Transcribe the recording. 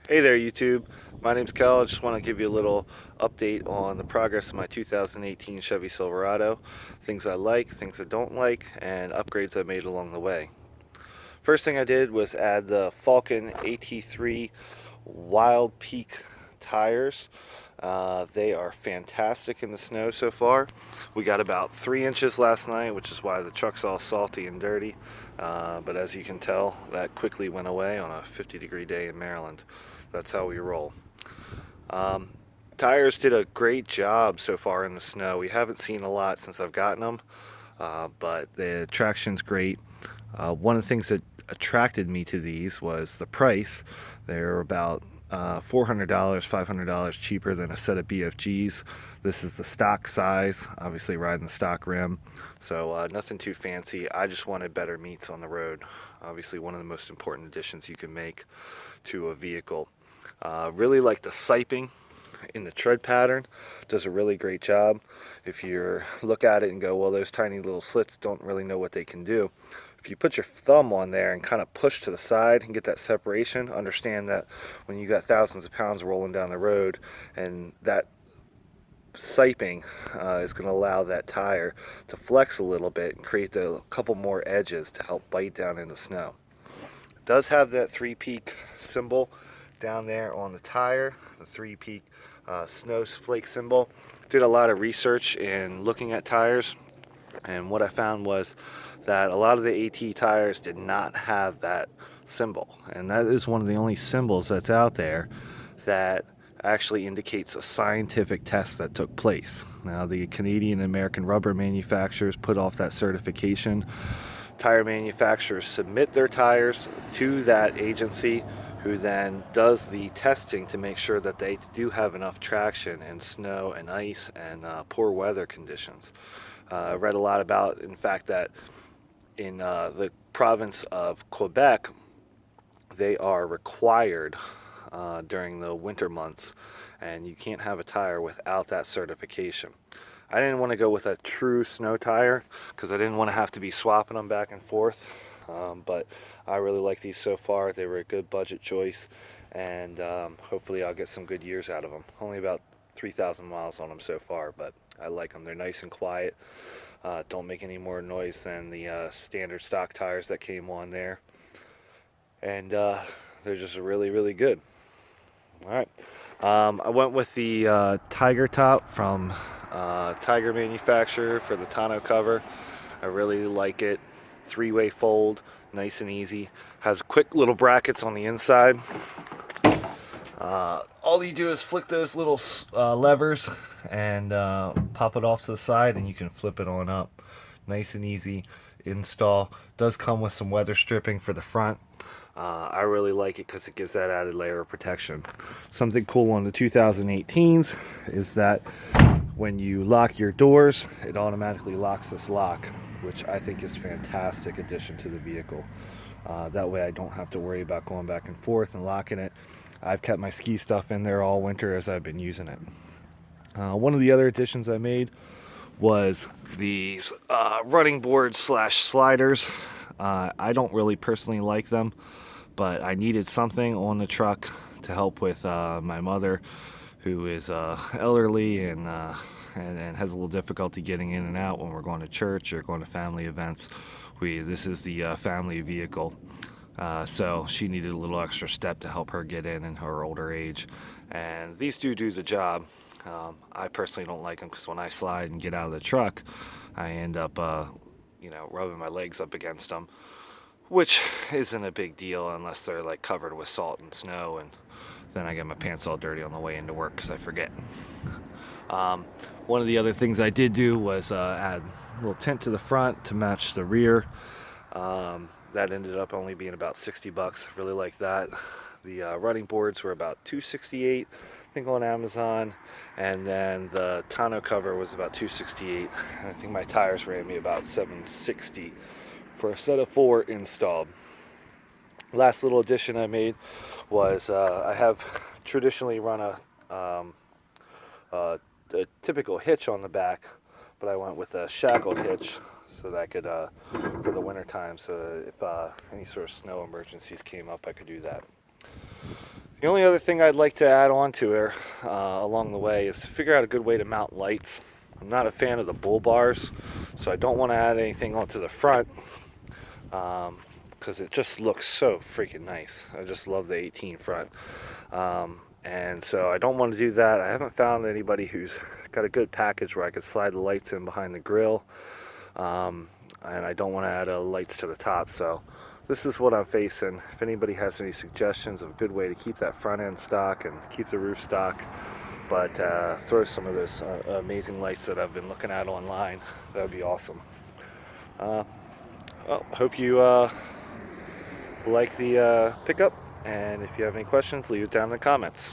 Hey there, YouTube. My name's Cal. I just want to give you a little update on the progress of my 2018 Chevy Silverado, things I like, things I don't like, and upgrades I made along the way. First thing I did was add the Falken at3 wildpeak tires. They are fantastic in the snow so far. We got about 3 inches last night, which is why the truck's all salty and dirty. But as you can tell, that quickly went away on a 50-degree day in Maryland. That's how we roll. Um, Tires did a great job so far in the snow. We haven't seen a lot since I've gotten them, but the traction's great. One of the things that attracted me to these was the price. They're about $400, $500 cheaper than a set of BFGs. This is the stock size, obviously riding the stock rim, so nothing too fancy. I just wanted better meats on the road. Obviously, one of the most important additions you can make to a vehicle. Really like the siping in the tread pattern. Does a really great job. If you look at it and go, well, those tiny little slits don't really know what they can do. If you put your thumb on there and kind of push to the side and get that separation, understand that when you got thousands of pounds rolling down the road, and that siping is going to allow that tire to flex a little bit and create a couple more edges to help bite down in the snow. It does have that three-peak symbol down there on the tire, the three-peak snowflake symbol. Did a lot of research in looking at tires, and what I found was that a lot of the AT tires did not have that symbol, and that is one of the only symbols that's out there that actually indicates a scientific test that took place. Now, the Canadian and American rubber manufacturers put off that certification. Tire manufacturers submit their tires to that agency, who then does the testing to make sure that they do have enough traction in snow and ice and poor weather conditions. I read a lot about, in fact, that in the province of Quebec, they are required during the winter months, and you can't have a tire without that certification. I didn't want to go with a true snow tire because I didn't want to have to be swapping them back and forth. But I really like these so far. They were a good budget choice, and hopefully I'll get some good years out of them. Only about 3,000 miles on them so far, but I like them. They're nice and quiet. Don't make any more noise than the standard stock tires that came on there. And they're just really, really good. All right. I went with the Tiger top from Tiger manufacturer for the Tonneau cover. I really like it. Three-way fold, nice and easy. Has quick little brackets on the inside. All you do is flick those little levers and pop it off to the side, and you can flip it on up. Nice and easy install. Does come with some weather stripping for the front. I really like it because it gives that added layer of protection. Something cool on the 2018s is that when you lock your doors, it automatically locks this lock, which I think is a fantastic addition to the vehicle. That way I don't have to worry about going back and forth and locking it. I've kept my ski stuff in there all winter as I've been using it. One of the other additions I made was these running boards slash sliders. I don't really personally like them, but I needed something on the truck to help with my mother, who is elderly and has a little difficulty getting in and out when we're going to church or going to family events. This is the family vehicle, so she needed a little extra step to help her get in her older age, and these do the job. I personally don't like them because when I slide and get out of the truck, I end up rubbing my legs up against them, which isn't a big deal unless they're like covered with salt and snow, and then I get my pants all dirty on the way into work because I forget. One of the other things I did do was add a little tint to the front to match the rear. That ended up only being about $60. Really like that. The running boards were about $268, I think, on Amazon, and then the tonneau cover was about $268. I think my tires ran me about $760 for a set of 4 installed. Last little addition I made was I have traditionally run a typical hitch on the back, but I went with a shackle hitch so that I could, for the winter time, so if any sort of snow emergencies came up, I could do that. The only other thing I'd like to add on to it along the way is to figure out a good way to mount lights. I'm not a fan of the bull bars, so I don't want to add anything onto the front because it just looks so freaking nice. I just love the 18 front. And so I don't want to do that. I haven't found anybody who's got a good package where I could slide the lights in behind the grill. And I don't want to add lights to the top. So this is what I'm facing. If anybody has any suggestions of a good way to keep that front end stock and keep the roof stock, but throw some of those amazing lights that I've been looking at online, that would be awesome. Well, hope you like the pickup, and if you have any questions, leave it down in the comments.